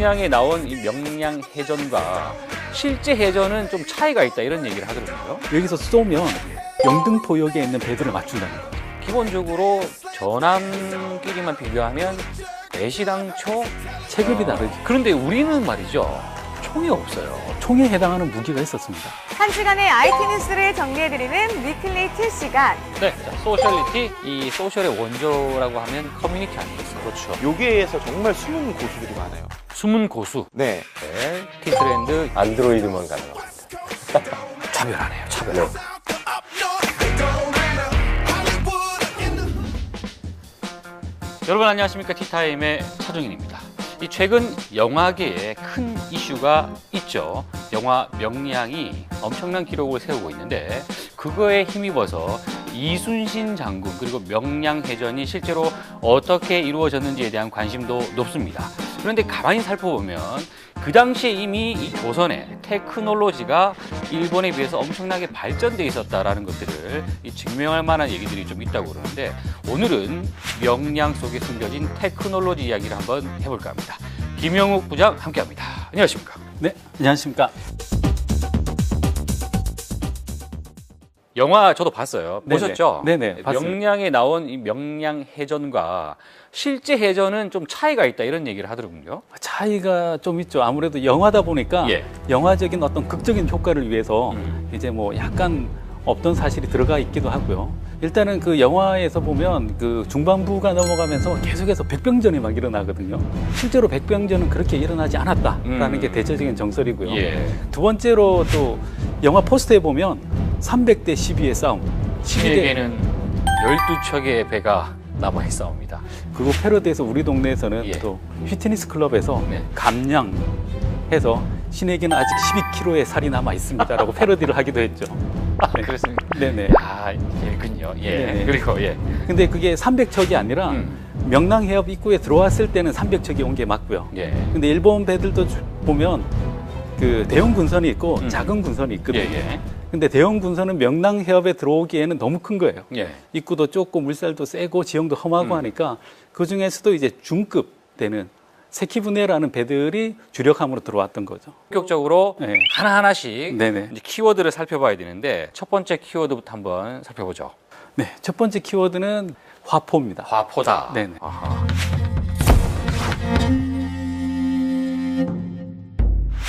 명량에 나온 이 명량 해전과 실제 해전은 좀 차이가 있다 이런 얘기를 하더라고요. 여기서 쏘면 영등포역에 있는 배들을 맞춘다는 거죠. 기본적으로 전함끼리만 비교하면 애시당초 체급이 다르죠. 그런데 우리는 말이죠. 총이 없어요. 총에 해당하는 무기가 있었습니다. 한 시간의 IT 뉴스를 정리해드리는 위클리 2시간. 네, 자, 소셜리티, 이 소셜의 원조라고 하면 커뮤니티 아니겠습니까? 그렇죠. 여기에서 정말 숨은 고수들이 많아요. 숨은 고수. 네. 네, T트렌드 안드로이드만 가능합니다. 차별하네요. 차별. 네. 여러분 안녕하십니까? 티타임의 차종인입니다. 이 최근 영화계에 큰 이슈가 있죠. 영화 명량이 엄청난 기록을 세우고 있는데 그거에 힘입어서 이순신 장군 그리고 명량해전이 실제로 어떻게 이루어졌는지에 대한 관심도 높습니다. 그런데 가만히 살펴보면 그 당시에 이미 이 조선의 테크놀로지가 일본에 비해서 엄청나게 발전돼 있었다라는 것들을 증명할 만한 얘기들이 좀 있다고 그러는데 오늘은 명량 속에 숨겨진 테크놀로지 이야기를 한번 해볼까 합니다. 김영욱 부장 함께합니다. 안녕하십니까? 네, 안녕하십니까? 영화 저도 봤어요. 네네. 보셨죠? 네네, 봤습니다. 명량에 나온 이 명량해전과 실제 해전은 좀 차이가 있다 이런 얘기를 하더라고요. 차이가 좀 있죠. 아무래도 영화다 보니까 예. 영화적인 어떤 극적인 효과를 위해서 이제 뭐 약간 없던 사실이 들어가 있기도 하고요. 일단은 그 영화에서 보면 그 중반부가 넘어가면서 계속해서 백병전이 막 일어나거든요. 실제로 백병전은 그렇게 일어나지 않았다라는 게 대체적인 정설이고요. 예. 두 번째로 또 영화 포스터에 보면 300대 12의 싸움. 신에게는 12척의 배가 남아있 싸웁니다. 그거 패러디해서 우리 동네에서는 예. 또 휘트니스 클럽에서 네. 감량해서 신에게는 아직 12kg의 살이 남아 있습니다라고 패러디를 하기도 했죠. 네. 그렇습니다. 네네. 아, 있군요. 예. 네네. 그리고 예. 근데 그게 300척이 아니라 명랑해협 입구에 들어왔을 때는 300척이 온 게 맞고요. 예. 근데 일본 배들도 보면 그 대형 군선이 있고 작은 군선이 있거든요. 예. 근데 대형 군선은 명랑해협에 들어오기에는 너무 큰 거예요. 예. 입구도 좁고 물살도 세고 지형도 험하고 하니까 그 중에서도 이제 중급 되는 세키부네라는 배들이 주력함으로 들어왔던 거죠. 본격적으로 네. 하나하나씩 네네. 이제 키워드를 살펴봐야 되는데 첫 번째 키워드부터 한번 살펴보죠. 네, 첫 번째 키워드는 화포입니다. 화포다. 네네. 아하.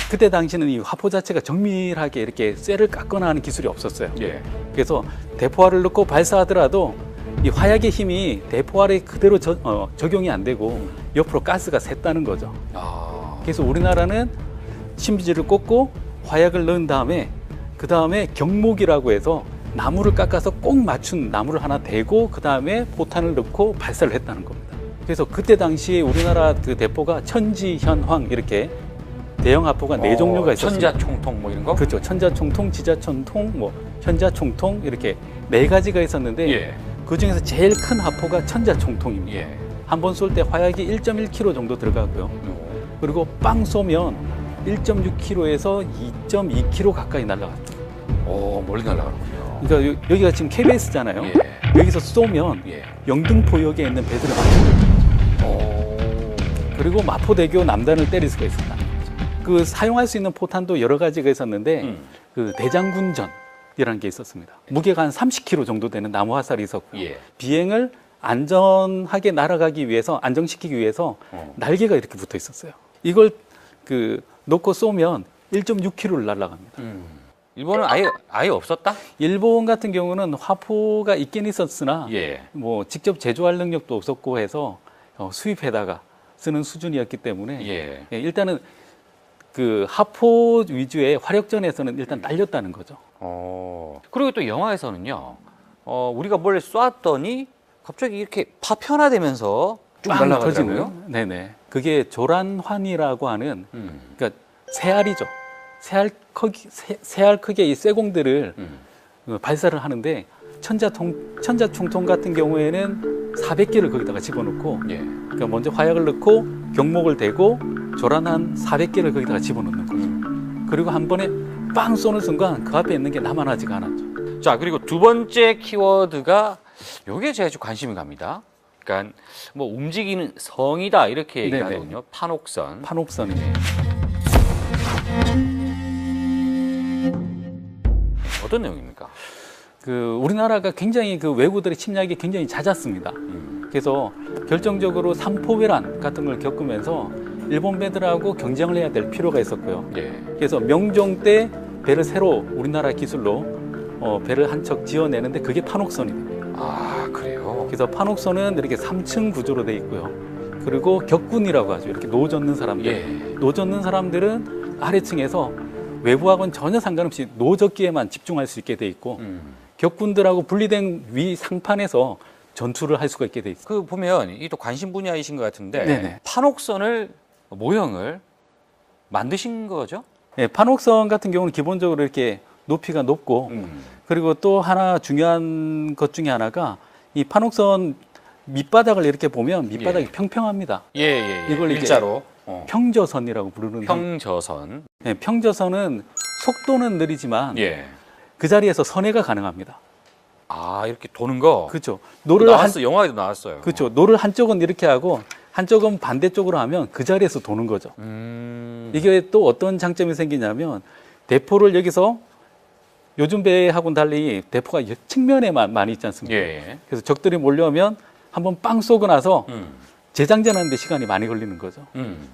그때 당시는 이 화포 자체가 정밀하게 이렇게 쇠를 깎거나 하는 기술이 없었어요. 예. 그래서 대포알을 넣고 발사하더라도 이 화약의 힘이 대포알에 그대로 적용이 안 되고 옆으로 가스가 샜다는 거죠. 아. 그래서 우리나라는 심지를 꽂고 화약을 넣은 다음에 그 다음에 경목이라고 해서 나무를 깎아서 꼭 맞춘 나무를 하나 대고 그 다음에 포탄을 넣고 발사를 했다는 겁니다. 그래서 그때 당시에 우리나라 그 대포가 천지현황 이렇게 대형 화포가 네 종류가 있었습니다. 천자총통 뭐 이런 거? 그렇죠. 천자총통, 지자총통, 뭐 현자총통 이렇게 네 가지가 있었는데 예. 그 중에서 제일 큰 화포가 천자총통입니다. 예. 한 번 쏠 때 화약이 1.1kg 정도 들어가고요. 그리고 빵 쏘면 1.6kg에서 2.2kg 가까이 날아갔죠. 오, 멀리 날아가는군요. 그러니까 여기가 지금 KBS잖아요. 예. 여기서 쏘면 예. 영등포역에 있는 배들을 맞춰요. 오. 그리고 마포대교 남단을 때릴 수가 있었다. 그 사용할 수 있는 포탄도 여러 가지가 있었는데 그 대장군전이라는 게 있었습니다. 무게가 한 30kg 정도 되는 나무 화살이 있었고 예. 비행을 안전하게 날아가기 위해서 안정시키기 위해서 날개가 이렇게 붙어 있었어요. 이걸 그 놓고 쏘면 1.6km를 날아갑니다. 일본은 아예 없었다? 일본 같은 경우는 화포가 있긴 있었으나 예. 뭐 직접 제조할 능력도 없었고 해서 수입해다가 쓰는 수준이었기 때문에 예. 일단은 그 하포 위주의 화력전에서는 일단 날렸다는 거죠. 그리고 또 영화에서는요, 우리가 뭘 쐈더니 갑자기 이렇게 파편화되면서 쭉 빵 날아가더라고요. 터지는. 네네. 그게 조란환이라고 하는 그러니까 새알이죠. 새알 크기의 이 쇠공들을 발사를 하는데 천자총통 같은 경우에는 400개를 거기다가 집어넣고 예. 그러니까 먼저 화약을 넣고 경목을 대고 조란한 400개를 거기다가 집어넣는 거죠. 그리고 한 번에 빵 쏘는 순간 그 앞에 있는 게 남아나지가 않았죠. 자, 그리고 두 번째 키워드가 요게 제가 좀 관심이 갑니다. 그러니까 뭐 움직이는 성이다 이렇게 네네. 얘기하거든요. 판옥선. 판옥선이에요. 어떤 내용입니까? 그 우리나라가 굉장히 그 외구들의 침략이 굉장히 잦았습니다. 그래서 결정적으로 삼포배란 같은 걸 겪으면서 일본 배들하고 경쟁을 해야 될 필요가 있었고요. 예. 그래서 명종 때 배를 새로 우리나라 기술로 배를 한 척 지어내는데 그게 판옥선입니다. 아, 그래요? 그래서 판옥선은 이렇게 3층 구조로 되어 있고요. 그리고 격군이라고 하죠. 이렇게 노 젓는 사람들. 예. 노 젓는 사람들은 아래층에서 외부하고는 전혀 상관없이 노 젓기에만 집중할 수 있게 돼 있고 격군들하고 분리된 위 상판에서 전투를 할 수가 있게 돼 있어요. 그 보면 이 또 관심 분야이신 것 같은데 네네. 판옥선을 모형을 만드신 거죠? 예, 판옥선 같은 경우는 기본적으로 이렇게 높이가 높고 그리고 또 하나 중요한 것 중에 하나가 이 판옥선 밑바닥을 이렇게 보면 밑바닥이 예. 평평합니다. 예. 이걸 이제 일자로. 평저선이라고 부르는데 평저선. 네, 평저선은 속도는 느리지만 예. 그 자리에서 선회가 가능합니다. 아, 이렇게 도는 거. 그렇죠. 노를 나왔어. 영화에도 나왔어요. 그렇죠. 노를 한쪽은 이렇게 하고 한쪽은 반대쪽으로 하면 그 자리에서 도는 거죠. 이게 또 어떤 장점이 생기냐면 대포를 여기서 요즘 배하고는 달리 대포가 측면에만 많이 있지 않습니까? 예. 그래서 적들이 몰려오면 한번 빵 쏘고 나서 재장전하는 데 시간이 많이 걸리는 거죠.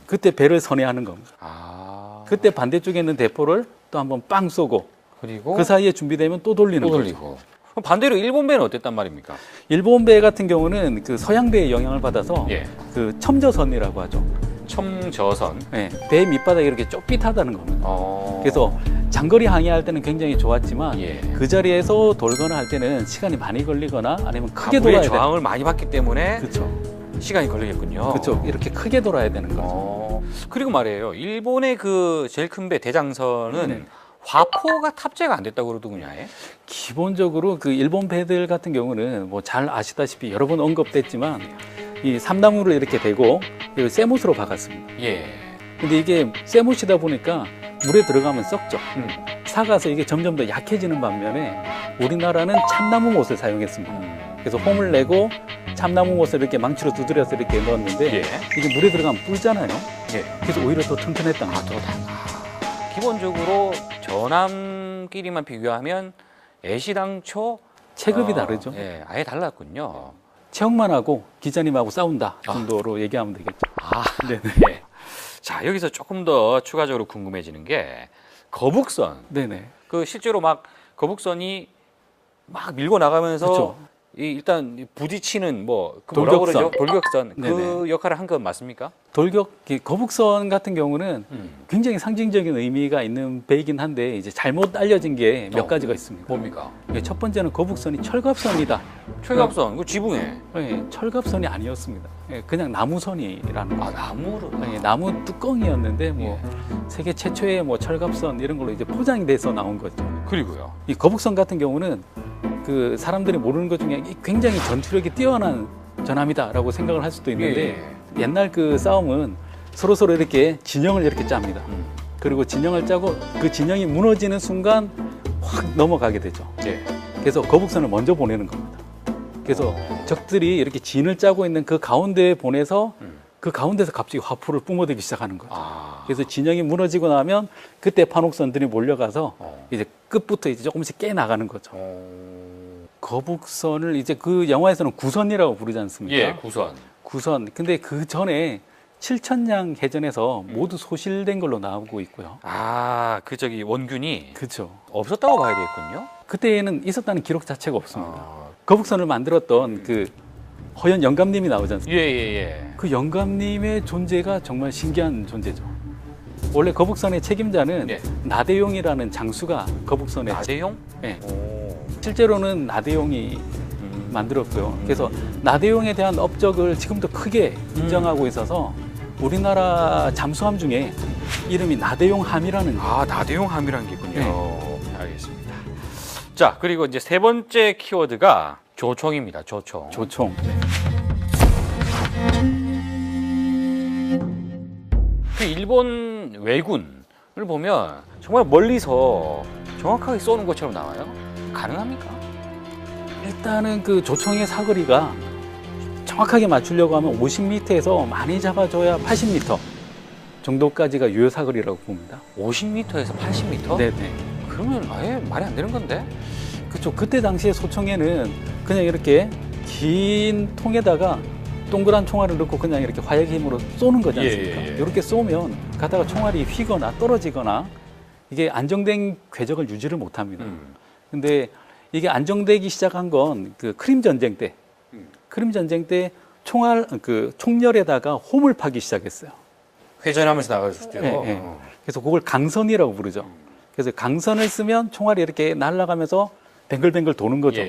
그때 배를 선회하는 겁니다. 아. 그때 반대쪽에 있는 대포를 또 한번 빵 쏘고 그리고 그 사이에 준비되면 또 돌리는 또 거죠. 돌리고. 그럼 반대로 일본 배는 어땠단 말입니까? 일본 배 같은 경우는 그 서양 배의 영향을 받아서 예. 그 첨저선이라고 하죠. 첨저선. 네, 배 밑바닥이 이렇게 좁빗하다는 겁니다. 그래서 장거리 항해할 때는 굉장히 좋았지만 예. 그 자리에서 돌거나 할 때는 시간이 많이 걸리거나 아니면 크게 물의 돌아야 돼요. 저항을 많이 받기 때문에 그렇죠. 시간이 걸리겠군요. 그렇죠. 이렇게 크게 돌아야 되는 거죠. 그리고 말이에요. 일본의 그 제일 큰 배 대장선은 네. 화포가 탑재가 안 됐다고 그러더군요. 아예. 기본적으로 그 일본 배들 같은 경우는 뭐 잘 아시다시피 여러 번 언급됐지만 이 삼나무를 이렇게 대고 이걸 쇠못으로 박았습니다. 예. 근데 이게 쇠못이다 보니까 물에 들어가면 썩죠. 삭아서 이게 점점 더 약해지는 반면에 우리나라는 참나무 못을 사용했습니다. 그래서 홈을 내고 참나무 못을 이렇게 망치로 두드려서 이렇게 넣었는데 예. 이게 물에 들어가면 불잖아요. 예. 그래서 오히려 더 튼튼했던 거죠. 기본적으로 전함끼리만 비교하면 애시당초 체급이 다르죠. 예, 아예 달랐군요. 체육만하고 기자님하고 싸운다 정도로 얘기하면 되겠죠. 아, 네네. 네. 자, 여기서 조금 더 추가적으로 궁금해지는 게 거북선. 네네. 그 실제로 막 거북선이 막 밀고 나가면서 그렇죠. 일단 부딪히는 그 뭐라고 돌격선. 그러죠? 돌격선. 그 네네. 역할을 한 건 맞습니까? 거북선 같은 경우는 굉장히 상징적인 의미가 있는 배이긴 한데 이제 잘못 알려진 게 몇 가지가 있습니다. 뭡니까? 첫 번째는 거북선이 철갑선이다. 철갑선, 그 지붕에. 네, 철갑선이 아니었습니다. 그냥 나무선이라는 아, 거죠. 나무로. 나무 뚜껑이었는데 세계 최초의 철갑선 이런 걸로 이제 포장이 돼서 나온 거죠. 그리고요. 이 거북선 같은 경우는 그 사람들이 모르는 것 중에 굉장히 전투력이 뛰어난 전함이다라고 생각을 할 수도 있는데 옛날 그 싸움은 서로 이렇게 진영을 이렇게 짭니다. 그리고 진영을 짜고 그 진영이 무너지는 순간 확 넘어가게 되죠. 예. 그래서 거북선을 먼저 보내는 겁니다. 그래서 적들이 이렇게 진을 짜고 있는 그 가운데에 보내서 그 가운데서 갑자기 화포를 뿜어대기 시작하는 거죠. 그래서 진영이 무너지고 나면 그때 판옥선들이 몰려가서 이제 끝부터 이제 조금씩 깨 나가는 거죠. 거북선을 이제 그 영화에서는 구선이라고 부르지 않습니까? 예, 구선. 구선. 근데 그 전에 7천량 해전에서 모두 소실된 걸로 나오고 있고요. 아, 원균이 그렇죠. 없었다고 봐야 되겠군요. 그때에는 있었다는 기록 자체가 없습니다. 거북선을 만들었던 그 허연 영감님이 나오지 않습니까? 예. 그 영감님의 존재가 정말 신기한 존재죠. 원래 거북선의 책임자는 예. 나대용이라는 장수가 거북선의 나대용? 네. 실제로는 나대용이 만들었고요. 그래서 나대용에 대한 업적을 지금도 크게 인정하고 있어서 우리나라 잠수함 중에 이름이 나대용함이라는 아, 나대용 함이라는 게 있군요. 네. 알겠습니다. 자, 그리고 이제 세 번째 키워드가 조총입니다. 조총. 조총. 그 일본 왜군을 보면 정말 멀리서 정확하게 쏘는 것처럼 나와요. 가능합니까? 일단은 그 조총의 사거리가 정확하게 맞추려고 하면 50m에서 많이 잡아줘야 80m 정도까지가 유효 사거리라고 봅니다. 50m에서 80m? 네네. 그러면 아예 말이 안 되는 건데? 그렇죠. 그때 당시에 소총에는 그냥 이렇게 긴 통에다가 동그란 총알을 넣고 그냥 이렇게 화약의 힘으로 쏘는 거지 않습니까? 이렇게 쏘면 가다가 총알이 휘거나 떨어지거나 이게 안정된 궤적을 유지를 못합니다. 근데 이게 안정되기 시작한 건 그 크림 전쟁 때, 크림 전쟁 때 총알 그 총열에다가 홈을 파기 시작했어요. 회전하면서 나가실 때요. 네, 네. 그래서 그걸 강선이라고 부르죠. 그래서 강선을 쓰면 총알이 이렇게 날아가면서 뱅글뱅글 도는 거죠.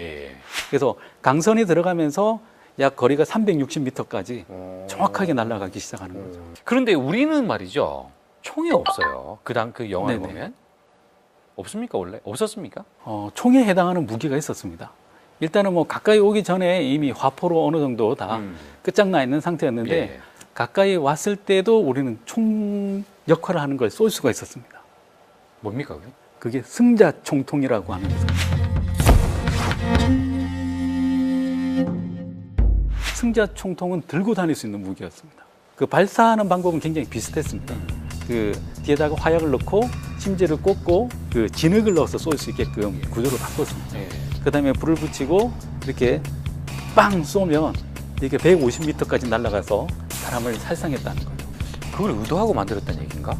그래서 강선이 들어가면서 약 거리가 360m까지 정확하게 날아가기 시작하는 거죠. 그런데 우리는 말이죠. 총이 없어요. 그 영화를 네네. 보면. 없습니까, 원래? 없었습니까? 총에 해당하는 무기가 있었습니다. 일단은 뭐 가까이 오기 전에 이미 화포로 어느 정도 다 끝장나 있는 상태였는데 예. 가까이 왔을 때도 우리는 총 역할을 하는 걸 쏠 수가 있었습니다. 뭡니까, 그게? 그게 승자 총통이라고 하는 거죠. 승자 총통은 들고 다닐 수 있는 무기였습니다. 그 발사하는 방법은 굉장히 비슷했습니다. 그 뒤에다가 화약을 넣고 심지를 꽂고 그 진흙을 넣어서 쏠 수 있게끔 구조를 바꿨습니다. 그다음에 불을 붙이고 이렇게 빵 쏘면 이게 150m까지 날아가서 사람을 살상했다는 거죠. 그걸 의도하고 만들었다는 얘기인가?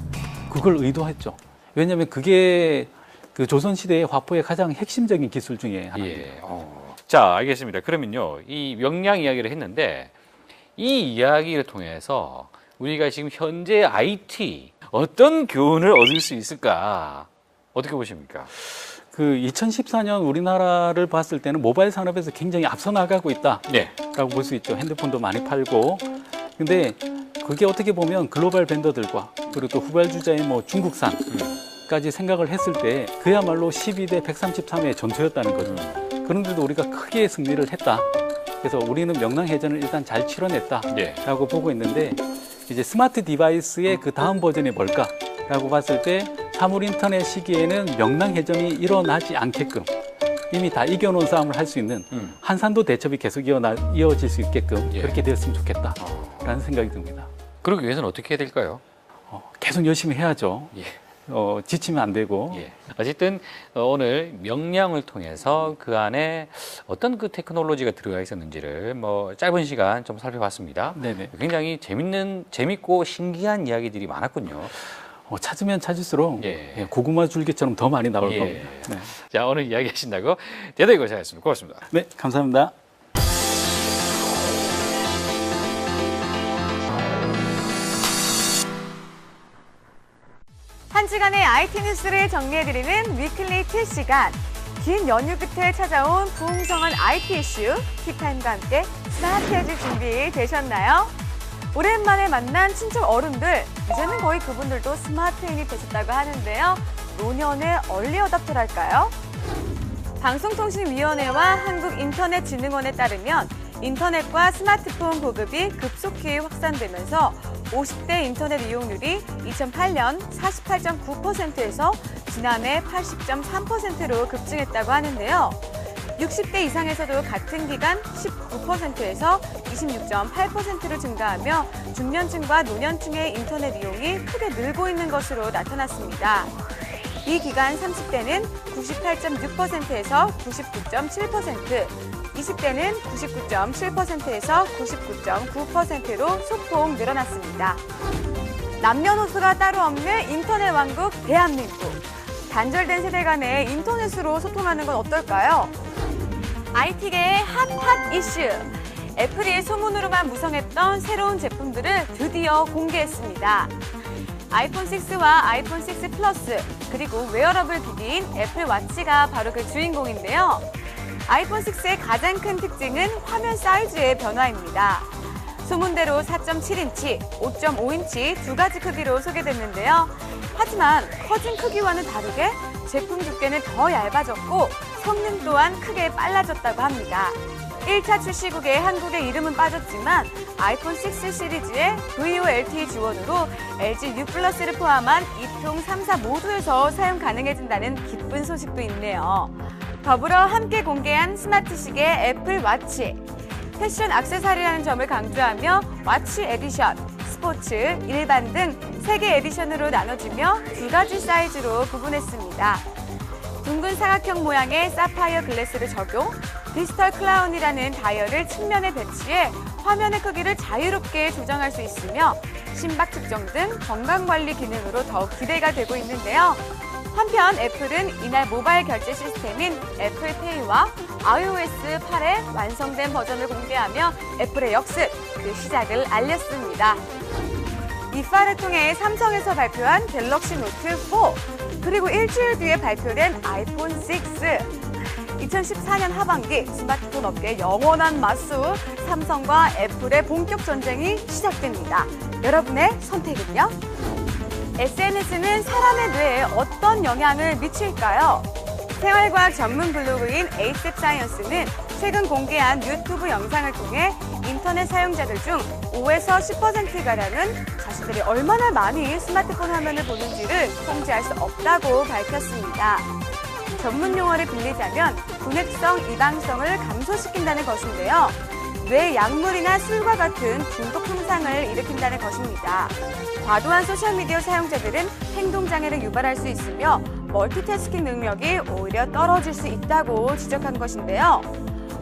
그걸 의도했죠. 왜냐하면 그게 그 조선시대의 화포의 가장 핵심적인 기술 중에 하나입니다. 자, 알겠습니다. 그러면요, 이 명량 이야기를 했는데 이 이야기를 통해서 우리가 지금 현재 IT 어떤 교훈을 얻을 수 있을까? 어떻게 보십니까? 그 2014년 우리나라를 봤을 때는 모바일 산업에서 굉장히 앞서 나가고 있다라고 볼 수 있죠. 핸드폰도 많이 팔고. 근데 그게 어떻게 보면 글로벌 벤더들과 그리고 또 후발주자의 뭐 중국산까지 생각을 했을 때 그야말로 12대 133의 전투였다는 거죠. 그런데도 우리가 크게 승리를 했다. 그래서 우리는 명랑해전을 일단 잘 치러냈다라고 보고 있는데 이제 스마트 디바이스의 그 다음 버전이 뭘까라고 봤을 때 사물 인터넷 시기에는 명랑해전이 일어나지 않게끔 이미 다 이겨놓은 싸움을 할 수 있는 한산도 대첩이 계속 이어질 수 있게끔 그렇게 되었으면 좋겠다라는 생각이 듭니다. 그러기 위해서는 어떻게 해야 될까요? 계속 열심히 해야죠. 지치면 안 되고. 어쨌든 오늘 명량을 통해서 그 안에 어떤 그 테크놀로지가 들어가 있었는지를 뭐 짧은 시간 좀 살펴봤습니다. 네네. 굉장히 재밌고 신기한 이야기들이 많았군요. 찾으면 찾을수록 고구마 줄기처럼 더 많이 나올 겁니다. 네. 자, 오늘 이야기 하신다고 대단히 고생하셨습니다. 고맙습니다. 네, 감사합니다. 한 주간의 IT 뉴스를 정리해드리는 위클리 킬 시간. 긴 연휴 끝에 찾아온 부흥성한 IT 이슈, 티타임과 함께 스마트해질 준비 되셨나요? 오랜만에 만난 친척 어른들, 이제는 거의 그분들도 스마트인이 되셨다고 하는데요. 노년의 얼리 어답터랄까요? 방송통신위원회와 한국인터넷진흥원에 따르면 인터넷과 스마트폰 보급이 급속히 확산되면서 50대 인터넷 이용률이 2008년 48.9%에서 지난해 80.3%로 급증했다고 하는데요. 60대 이상에서도 같은 기간 19%에서 26.8%로 증가하며 중년층과 노년층의 인터넷 이용이 크게 늘고 있는 것으로 나타났습니다. 이 기간 30대는 98.6%에서 99.7%, 20대는 99.7%에서 99.9%로 소폭 늘어났습니다. 남녀노소가 따로 없는 인터넷 왕국 대한민국. 단절된 세대 간의 인터넷으로 소통하는 건 어떨까요? IT계의 핫 이슈. 애플이 소문으로만 무성했던 새로운 제품들을 드디어 공개했습니다. 아이폰 6와 아이폰 6 플러스, 그리고 웨어러블 기기인 애플 워치가 바로 그 주인공인데요. 아이폰 6의 가장 큰 특징은 화면 사이즈의 변화입니다. 소문대로 4.7인치, 5.5인치 두 가지 크기로 소개됐는데요. 하지만 커진 크기와는 다르게 제품 두께는 더 얇아졌고 성능 또한 크게 빨라졌다고 합니다. 1차 출시국에 한국의 이름은 빠졌지만 아이폰 6 시리즈의 VOLTE 지원으로 LG U 플러스를 포함한 2통 3사 모두에서 사용 가능해진다는 기쁜 소식도 있네요. 더불어 함께 공개한 스마트 시계 애플 워치. 패션 액세서리라는 점을 강조하며 와치 에디션, 스포츠, 일반 등 3개 에디션으로 나눠지며 2가지 사이즈로 구분했습니다. 둥근 사각형 모양의 사파이어 글래스를 적용, 디지털 클라운이라는 다이얼을 측면에 배치해 화면의 크기를 자유롭게 조정할 수 있으며 심박 측정 등 건강관리 기능으로 더욱 기대가 되고 있는데요. 한편 애플은 이날 모바일 결제 시스템인 애플페이와 iOS 8의 완성된 버전을 공개하며 애플의 역습, 그 시작을 알렸습니다. 이파를 통해 삼성에서 발표한 갤럭시 노트 4, 그리고 일주일 뒤에 발표된 아이폰 6. 2014년 하반기 스마트폰 업계의 영원한 맞수, 삼성과 애플의 본격 전쟁이 시작됩니다. 여러분의 선택은요? SNS는 사람의 뇌에 어떤 영향을 미칠까요? 생활과학 전문 블로그인 에이셉 사이언스는 최근 공개한 유튜브 영상을 통해 인터넷 사용자들 중 5에서 10%가량은 자신들이 얼마나 많이 스마트폰 화면을 보는지를 통제할 수 없다고 밝혔습니다. 전문 용어를 빌리자면 분해성 이방성을 감소시킨다는 것인데요. 뇌 약물이나 술과 같은 중독 현상을 일으킨다는 것입니다. 과도한 소셜미디어 사용자들은 행동장애를 유발할 수 있으며 멀티태스킹 능력이 오히려 떨어질 수 있다고 지적한 것인데요.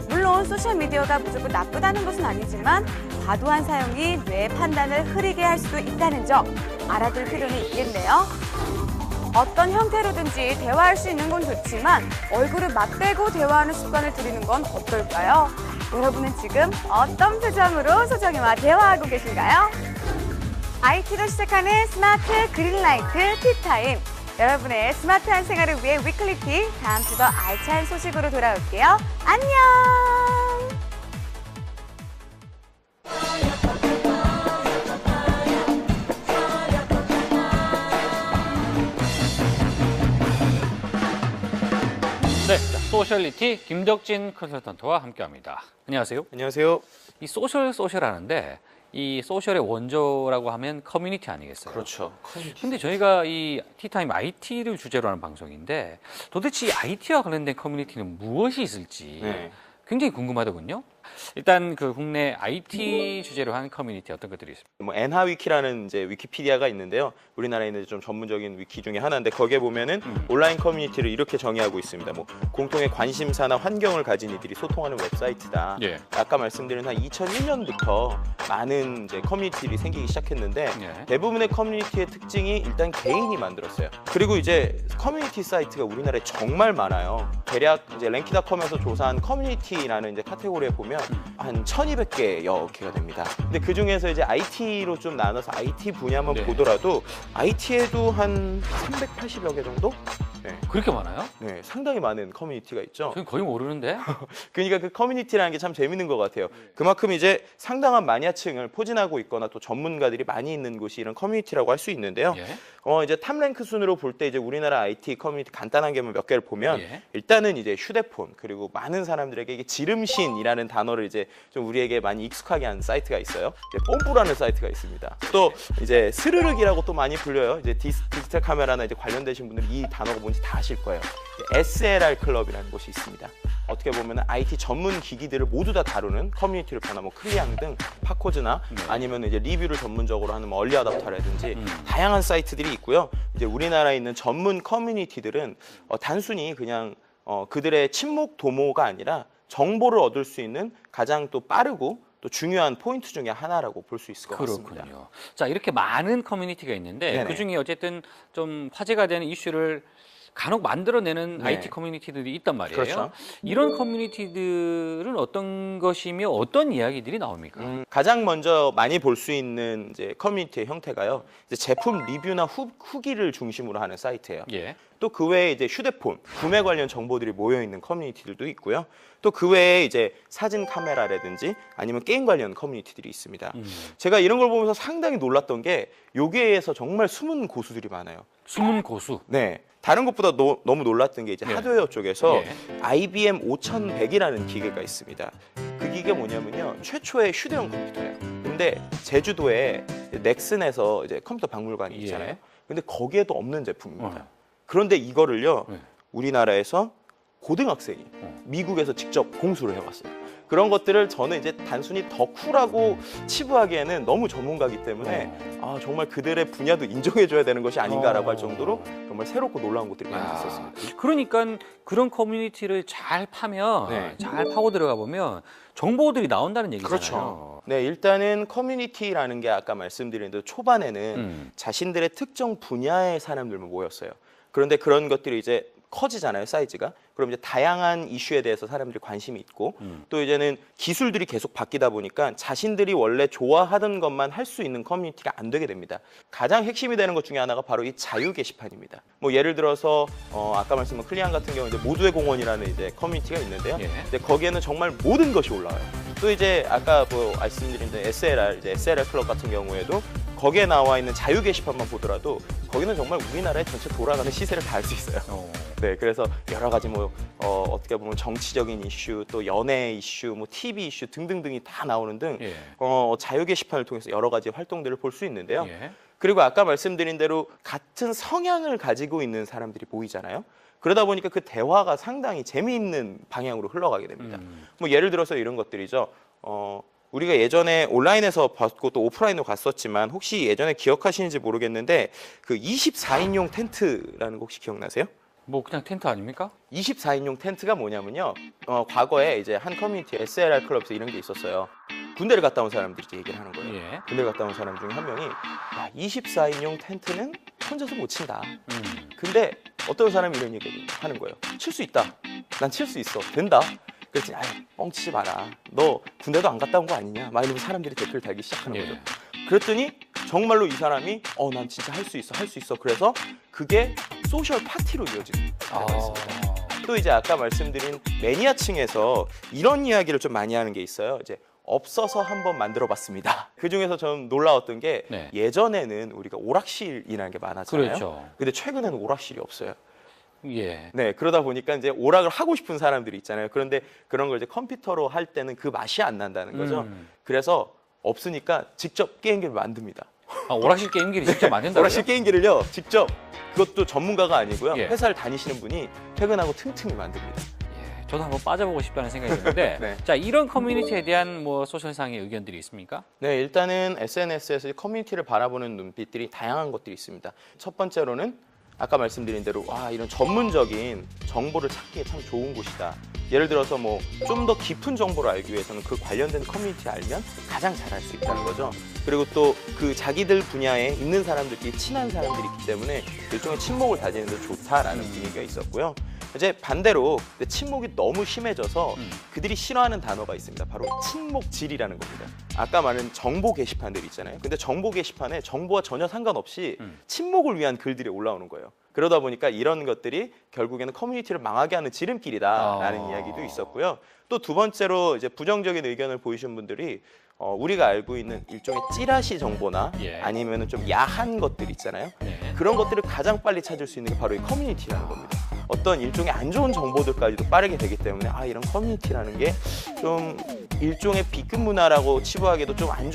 물론 소셜미디어가 무조건 나쁘다는 것은 아니지만 과도한 사용이 뇌의 판단을 흐리게 할 수도 있다는 점 알아둘 필요는 있겠네요. 어떤 형태로든지 대화할 수 있는 건 좋지만 얼굴을 맞대고 대화하는 습관을 들이는 건 어떨까요? 여러분은 지금 어떤 표정으로 소정이와 대화하고 계신가요? IT로 시작하는 스마트 그린라이트 티타임. 여러분의 스마트한 생활을 위해 위클리티, 다음 주 더 알찬 소식으로 돌아올게요. 안녕! 네, 소셜리티 김덕진 컨설턴트와 함께합니다. 안녕하세요. 안녕하세요. 이 소셜 하는데 이 소셜의 원조라고 하면 커뮤니티 아니겠어요? 그렇죠. 근데 저희가 이 티타임 IT를 주제로 하는 방송인데 도대체 이 IT와 관련된 커뮤니티는 무엇이 있을지 네. 굉장히 궁금하더군요. 일단 그 국내 IT 주제로 한 커뮤니티 어떤 것들이 있습니까? 뭐 엔하위키라는 이제 위키피디아가 있는데요. 우리나라에 있는 좀 전문적인 위키 중에 하나인데 거기에 보면은 온라인 커뮤니티를 이렇게 정의하고 있습니다. 뭐 공통의 관심사나 환경을 가진 이들이 소통하는 웹사이트다. 예. 아까 말씀드린 한 2001년부터 많은 이제 커뮤니티들이 생기기 시작했는데 예. 대부분의 커뮤니티의 특징이 일단 개인이 만들었어요. 그리고 이제 커뮤니티 사이트가 우리나라에 정말 많아요. 대략 이제 랭키닷컴에서 조사한 커뮤니티라는 이제 카테고리에 보면 한 1,200개여 개가 됩니다. 근데 그 중에서 이제 IT로 좀 나눠서 IT 분야만 네. 보더라도 IT에도 한 380여 개 정도? 네. 그렇게 많아요? 네, 상당히 많은 커뮤니티가 있죠. 저는 거의 모르는데. 그러니까 그 커뮤니티라는 게 참 재밌는 것 같아요. 그만큼 이제 상당한 마니아층을 포진하고 있거나 또 전문가들이 많이 있는 곳이 이런 커뮤니티라고 할 수 있는데요. 예. 이제 탑랭크 순으로 볼 때 이제 우리나라 IT 커뮤니티 간단한 게몇 개를 보면 예. 일단은 이제 휴대폰 그리고 많은 사람들에게 이게 지름신이라는 단어를 이제 좀 우리에게 많이 익숙하게 한 사이트가 있어요. 이제 뽐뿌라는 사이트가 있습니다. 또 이제 스르륵이라고 또 많이 불려요. 이제 디지털 카메라나 이제 관련되신 분들은 이 단어가 뭔지 다 아실 거예요. SLR 클럽이라는 곳이 있습니다. 어떻게 보면 IT 전문 기기들을 모두 다 다루는 커뮤니티를 보나 뭐 클리앙 등 파코즈나 아니면 이제 리뷰를 전문적으로 하는 뭐 얼리 어답터라든지 다양한 사이트들이 있고요. 이제 우리나라에 있는 전문 커뮤니티들은 단순히 그냥 그들의 친목 도모가 아니라 정보를 얻을 수 있는 가장 또 빠르고 또 중요한 포인트 중에 하나라고 볼 수 있을 것 같습니다. 그렇군요. 자, 이렇게 많은 커뮤니티가 있는데 네네. 그중에 어쨌든 좀 화제가 되는 이슈를 간혹 만들어내는 네. IT 커뮤니티들이 있단 말이에요. 그렇죠. 이런 커뮤니티들은 어떤 것이며 어떤 이야기들이 나옵니까? 가장 먼저 많이 볼 수 있는 이제 커뮤니티의 형태가요. 이제 제품 리뷰나 후기를 중심으로 하는 사이트예요. 예. 또 그 외에 이제 휴대폰, 구매 관련 정보들이 모여 있는 커뮤니티들도 있고요. 또 그 외에 이제 사진 카메라라든지 아니면 게임 관련 커뮤니티들이 있습니다. 제가 이런 걸 보면서 상당히 놀랐던 게 여기에서 정말 숨은 고수들이 많아요. 숨은 고수. 네. 다른 것보다 너무 놀랐던 게 이제 예. 하드웨어 쪽에서 예. IBM 5100이라는 기계가 있습니다. 그 기계 뭐냐면요. 최초의 휴대용 컴퓨터예요. 근데 제주도에 넥슨에서 이제 컴퓨터 박물관이 있잖아요. 예. 근데 거기에도 없는 제품입니다. 그런데 이거를요. 네. 우리나라에서 고등학생이 어. 미국에서 직접 공수를 해왔어요. 그런 것들을 저는 이제 단순히 덕후라고 치부하기에는 너무 전문가이기 때문에 아, 정말 그들의 분야도 인정해줘야 되는 것이 아닌가라고 할 정도로 정말 새롭고 놀라운 것들이 많이 있었습니다. 그러니까 그런 커뮤니티를 잘 파면 네. 잘 파고 들어가 보면 정보들이 나온다는 얘기잖아요. 그렇죠. 네, 일단은 커뮤니티라는 게 아까 말씀드린 대로 초반에는 자신들의 특정 분야의 사람들만 모였어요. 그런데 그런 것들이 이제 커지잖아요, 사이즈가. 그럼 이제 다양한 이슈에 대해서 사람들이 관심이 있고 또 이제는 기술들이 계속 바뀌다 보니까 자신들이 원래 좋아하던 것만 할 수 있는 커뮤니티가 안 되게 됩니다. 가장 핵심이 되는 것 중에 하나가 바로 이 자유 게시판입니다. 뭐 예를 들어서 아까 말씀한 클리안 같은 경우 이제 모두의 공원이라는 이제 커뮤니티가 있는데요. 예. 근데 거기에는 정말 모든 것이 올라와요. 또 이제 아까 뭐 말씀드린 SLR, 이제 SLR 클럽 같은 경우에도 거기에 나와 있는 자유 게시판만 보더라도 거기는 정말 우리나라의 전체 돌아가는 시세를 다 알 수 있어요. 네, 그래서 여러 가지 뭐 어떻게 보면 정치적인 이슈, 또 연애 이슈, 뭐 TV 이슈 등등등이 다 나오는 등 예. 자유 게시판을 통해서 여러 가지 활동들을 볼 수 있는데요. 예. 그리고 아까 말씀드린 대로 같은 성향을 가지고 있는 사람들이 보이잖아요. 그러다 보니까 그 대화가 상당히 재미있는 방향으로 흘러가게 됩니다. 뭐 예를 들어서 이런 것들이죠. 우리가 예전에 온라인에서 봤고 또 오프라인으로 갔었지만 혹시 예전에 기억하시는지 모르겠는데 그 24인용 텐트라는 거 혹시 기억나세요? 뭐 그냥 텐트 아닙니까? 24인용 텐트가 뭐냐면요. 과거에 이제 한 커뮤니티 SLR 클럽에서 이런 게 있었어요. 군대를 갔다 온 사람들이 이제 얘기를 하는 거예요. 예. 군대를 갔다 온 사람 중에 한 명이 야, 24인용 텐트는 혼자서 못 친다. 근데 어떤 사람이 이런 얘기를 하는 거예요. 칠 수 있다. 난 칠 수 있어. 된다. 그랬더니 아유, 뻥치지 마라. 너 군대도 안 갔다 온 거 아니냐. 막 이러면서 사람들이 댓글 달기 시작하는 예. 거죠. 그랬더니 정말로 이 사람이 난 진짜 할 수 있어. 할 수 있어. 그래서 그게 소셜 파티로 이어지는 때가 있습니다. 또 이제 아까 말씀드린 매니아층에서 이런 이야기를 좀 많이 하는 게 있어요. 이제 없어서 한번 만들어봤습니다. 그 중에서 좀 놀라웠던 게 네. 예전에는 우리가 오락실이라는 게 많았잖아요. 그렇죠. 근데 최근에는 오락실이 없어요. 예. 네, 그러다 보니까 이제 오락을 하고 싶은 사람들이 있잖아요. 그런데 그런 걸 이제 컴퓨터로 할 때는 그 맛이 안 난다는 거죠. 그래서 없으니까 직접 게임기를 만듭니다. 아, 오락실 게임기를 직접 만든다고요? 오락실 게임기를요, 직접 그것도 전문가가 아니고요. 예. 회사를 다니시는 분이 퇴근하고 틈틈이 만듭니다. 예, 저도 한번 빠져보고 싶다는 생각이 드는데 네. 자, 이런 커뮤니티에 대한 뭐 소셜상의 의견들이 있습니까? 네, 일단은 SNS에서 커뮤니티를 바라보는 눈빛들이 다양한 것들이 있습니다. 첫 번째로는 아까 말씀드린 대로 와, 이런 전문적인 정보를 찾기에 참 좋은 곳이다. 예를 들어서 뭐 좀 더 깊은 정보를 알기 위해서는 그 관련된 커뮤니티 알면 가장 잘할 수 있다는 거죠. 그리고 또 그 자기들 분야에 있는 사람들끼리 친한 사람들이 있기 때문에 일종의 친목을 다지는 데 좋다라는 분위기가 있었고요. 이제 반대로 친목이 너무 심해져서 그들이 싫어하는 단어가 있습니다. 바로 친목질이라는 겁니다. 아까 말한 정보 게시판들 있잖아요. 근데 정보 게시판에 정보와 전혀 상관없이 친목을 위한 글들이 올라오는 거예요. 그러다 보니까 이런 것들이 결국에는 커뮤니티를 망하게 하는 지름길이다라는 이야기도 있었고요. 또 두 번째로 이제 부정적인 의견을 보이신 분들이 우리가 알고 있는 일종의 찌라시 정보나 예. 아니면 좀 야한 것들 있잖아요. 네. 그런 것들을 가장 빨리 찾을 수 있는 게 바로 이 커뮤니티라는 겁니다. 어떤 일종의 안 좋은 정보들까지도 빠르게 되기 때문에 이런 커뮤니티라는 게 좀 일종의 B급 문화라고 치부하기도 좀 안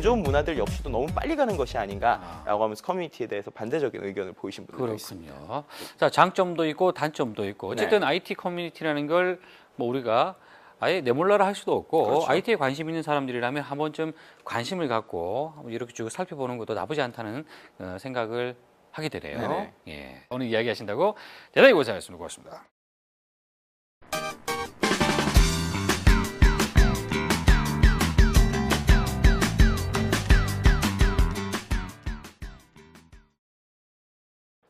좋은 문화들 역시도 너무 빨리 가는 것이 아닌가라고 하면서 커뮤니티에 대해서 반대적인 의견을 보이신 분들도 있습니다. 그렇군요. 자, 장점도 있고 단점도 있고 어쨌든 네. IT 커뮤니티라는 걸 뭐 우리가 아예 내몰라라 할 수도 없고 그렇죠. IT에 관심 있는 사람들이라면 한 번쯤 관심을 갖고 이렇게 쭉 살펴보는 것도 나쁘지 않다는 생각을 하게 되네요. 네네. 예. 오늘 이야기하신다고 대단히 고생하셨습니다. 고맙습니다.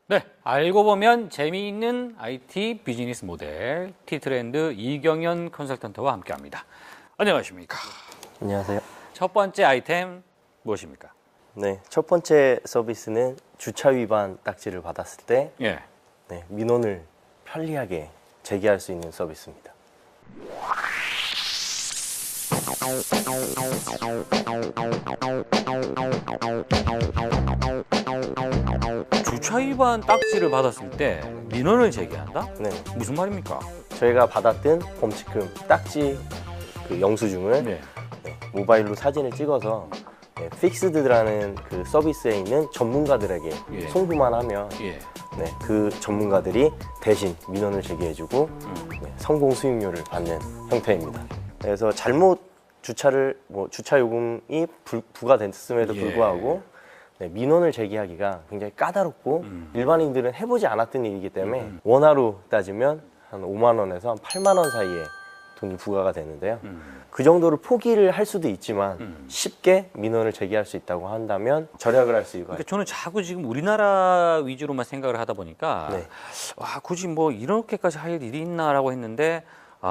네, 알고 보면 재미있는 IT 비즈니스 모델 T트렌드 이경현 컨설턴트와 함께합니다. 안녕하십니까? 안녕하세요. 첫 번째 아이템 무엇입니까? 네, 첫 번째 서비스는 주차 위반 딱지를 받았을 때 예. 민원을 편리하게 제기할 수 있는 서비스입니다. 주차 위반 딱지를 받았을 때 민원을 제기한다? 네, 무슨 말입니까? 저희가 받았던 범칙금 딱지 그 영수증을 네. 모바일로 사진을 찍어서 픽스드라는 그 서비스에 있는 전문가들에게 예. 송부만 하면 예. 그 전문가들이 대신 민원을 제기해주고 성공 수익료를 받는 형태입니다. 그래서 잘못 주차를 주차 요금이 부과됐음에도 예. 불구하고 네, 민원을 제기하기가 굉장히 까다롭고 일반인들은 해보지 않았던 일이기 때문에 원화로 따지면 한 5만 원에서 한 8만 원 사이에 돈이 부과가 되는데요. 그 정도를 포기를 할 수도 있지만 쉽게 민원을 제기할 수 있다고 한다면 절약을 할 수 있고. 그러니까 저는 자꾸 지금 우리나라 위주로만 생각을 하다 보니까 네. 와, 굳이 뭐 이렇게까지 할 일이 있나라고 했는데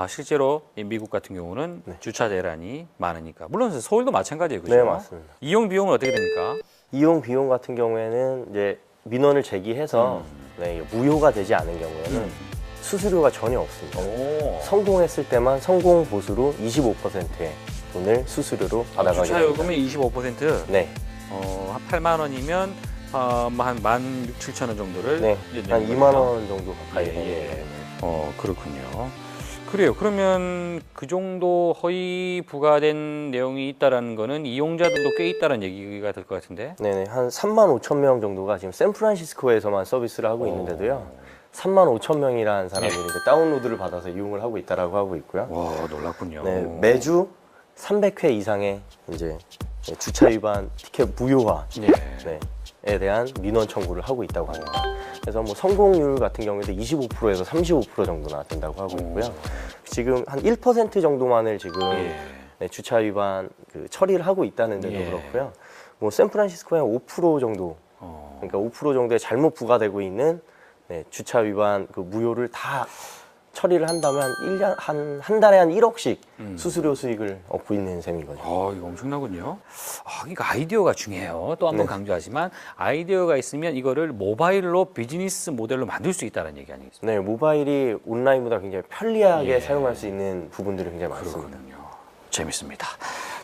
실제로 이 미국 같은 경우는 네. 주차 대란이 많으니까 물론 서울도 마찬가지예요, 그죠? 네, 맞습니다. 이용 비용은 어떻게 됩니까? 이용 비용 같은 경우에는 이제 민원을 제기해서 네, 무효가 되지 않은 경우에는 수수료가 전혀 없습니다. 오. 성공했을 때만 성공 보수로 25%의 돈을 수수료로 받아가게 주차 됩니다. 요금이 25%. 네, 한 8만 원이면 한 16,700원 정도를 네, 이제 한 내는 2만 거죠? 원 정도 가까이 되는 예, 예. 거예요. 그렇군요. 그래요. 그러면 그 정도 허위 부과된 내용이 있다라는 거는 이용자들도 꽤 있다는 얘기가 될 것 같은데. 네네, 한 3만 5천 명 정도가 지금 샌프란시스코에서만 서비스를 하고 있는데도요. 3만 5천 명이라는 사람들이 이제 다운로드를 받아서 이용을 하고 있다라고 하고 있고요. 와, 놀랍군요. 네, 매주 300회 이상의 이제 주차 위반 티켓 무효화 네. 에 대한 민원 청구를 하고 있다고 합니다. 그래서 뭐 성공률 같은 경우에도 25%에서 35% 정도나 된다고 하고 있고요. 지금 한 1% 정도만을 지금 예. 네, 주차 위반 처리를 하고 있다는데도 예. 그렇고요. 뭐 샌프란시스코에 한 5% 정도, 그러니까 5% 정도의 잘못 부과되고 있는 네, 주차 위반 무효를 다 처리를 한다면 한 달에 한 1억씩 수수료 수익을 얻고 있는 셈인 거죠. 이거 엄청나군요. 그러니까 아이디어가 중요해요. 또 한 번 네. 강조하지만 아이디어가 있으면 이거를 모바일로 비즈니스 모델로 만들 수 있다는 얘기 아니겠습니까? 네, 모바일이 온라인보다 굉장히 편리하게 예. 사용할 수 있는 부분들이 굉장히 많습니다. 그렇군요. 재밌습니다.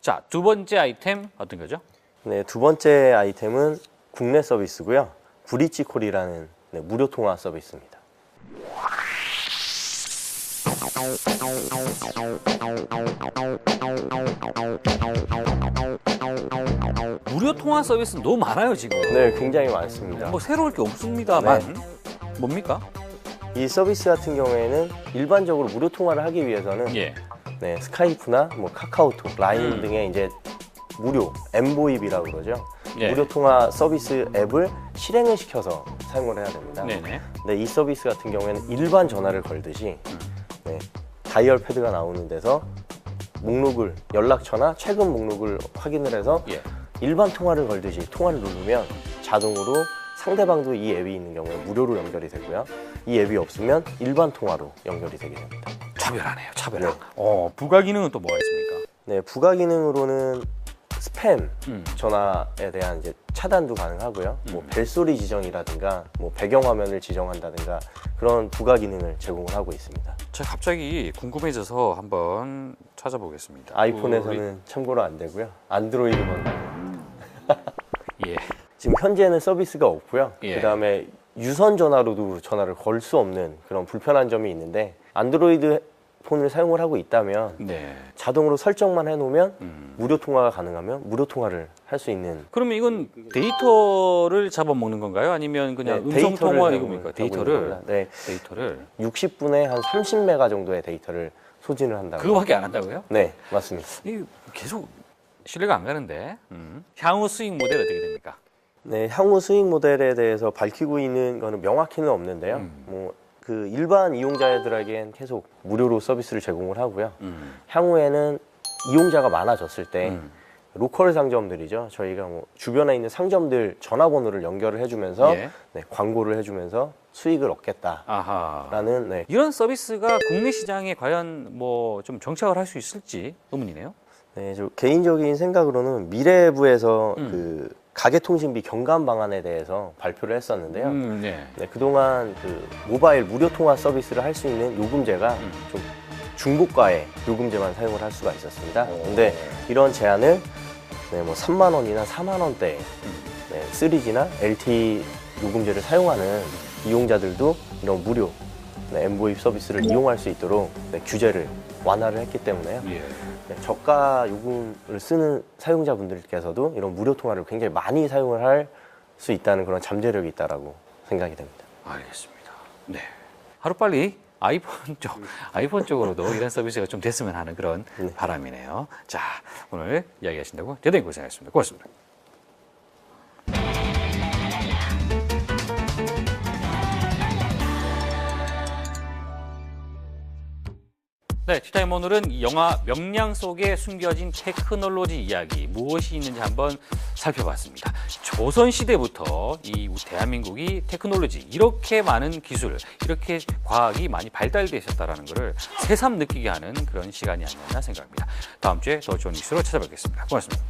자, 두 번째 아이템 어떤 거죠? 네, 두 번째 아이템은 국내 서비스고요. 브리치콜이라는 무료 통화 서비스입니다. 무료 통화 서비스는 너무 많아요, 지금. 네, 굉장히 많습니다. 뭐 새로울 게 없습니다만 뭡니까? 이 서비스 같은 경우에는 일반적으로 무료 통화를 하기 위해서는 예. 네, 스카이프나 뭐 카카오톡, 라인 등의 이제 무료 엠보입이라고 그러죠. 예. 무료 통화 서비스 앱을 실행을 시켜서 사용을 해야 됩니다. 네네. 근데 이 서비스 같은 경우에는 일반 전화를 걸듯이 네, 다이얼 패드가 나오는 데서 목록을 연락처나 최근 목록을 확인을 해서 예. 일반 통화를 걸듯이 통화를 누르면 자동으로 상대방도 이 앱이 있는 경우에 무료로 연결이 되고요. 이 앱이 없으면 일반 통화로 연결이 되게 됩니다. 차별하네요, 차별화. 네. 부가 기능은 또 뭐가 있습니까? 네, 부가 기능으로는 스팸 음. 전화에 대한 이제 차단도 가능하고요. 뭐 벨소리 지정이라든가 뭐 배경화면을 지정한다든가 그런 부가 기능을 제공을 하고 있습니다. 제가 갑자기 궁금해져서 한번 찾아보겠습니다. 아이폰에서는 참고로 안 되고요. 안드로이드만. 예. 지금 현재는 서비스가 없고요. 예. 그다음에 유선 전화로도 전화를 걸 수 없는 그런 불편한 점이 있는데 안드로이드 폰을 사용을 하고 있다면 네. 자동으로 설정만 해놓으면 무료 통화가 가능하면 무료 통화를 할 수 있는. 그러면 이건 데이터를 잡아먹는 건가요? 아니면 그냥 네, 음성 통화 데이터를 이겁니까? 사용을 하고 있는 데이터를. 겁니다. 네, 데이터를. 60분에 한 30메가 정도의 데이터를 소진을 한다고. 그거밖에 안 한다고요? 네, 맞습니다. 이 계속 신뢰가 안 가는데. 향후 수익 모델 어떻게 됩니까? 네, 향후 수익 모델에 대해서 밝히고 있는 거는 명확히는 없는데요. 뭐 그 일반 이용자들에겐 계속 무료로 서비스를 제공을 하고요. 향후에는 이용자가 많아졌을 때 로컬 상점들이죠. 저희가 뭐 주변에 있는 상점들 전화번호를 연결을 해주면서 예. 네, 광고를 해주면서 수익을 얻겠다라는 아하. 네, 이런 서비스가 국내 시장에 과연 뭐 좀 정착을 할 수 있을지 의문이네요. 네, 저 개인적인 생각으로는 미래부에서 그 가계통신비 경감 방안에 대해서 발표를 했었는데요. 네. 네, 그동안 그 모바일 무료 통화 서비스를 할 수 있는 요금제가 좀 중고가의 요금제만 사용을 할 수가 있었습니다. 근데 이런 제한을 네, 뭐 3만 원이나 4만 원대 네, 3G나 LTE 요금제를 사용하는 이용자들도 이런 무료 네, 엠보입 서비스를 이용할 수 있도록 네, 규제를 완화를 했기 때문에요. 예. 네, 저가 요금을 쓰는 사용자분들께서도 이런 무료 통화를 굉장히 많이 사용을 할 수 있다는 그런 잠재력이 있다라고 생각이 됩니다. 알겠습니다. 네. 하루빨리 아이폰 쪽으로도 이런 서비스가 좀 됐으면 하는 그런 네. 바람이네요. 자, 오늘 이야기하신다고 대단히 고생하셨습니다. 고맙습니다. 네, 티타임 오늘은 영화 명량 속에 숨겨진 테크놀로지 이야기 무엇이 있는지 한번 살펴봤습니다. 조선시대부터 이 대한민국이 테크놀로지 이렇게 많은 기술, 이렇게 과학이 많이 발달되어 있었다는 것을 새삼 느끼게 하는 그런 시간이 아니었나 생각합니다. 다음 주에 더 좋은 뉴스로 찾아뵙겠습니다. 고맙습니다.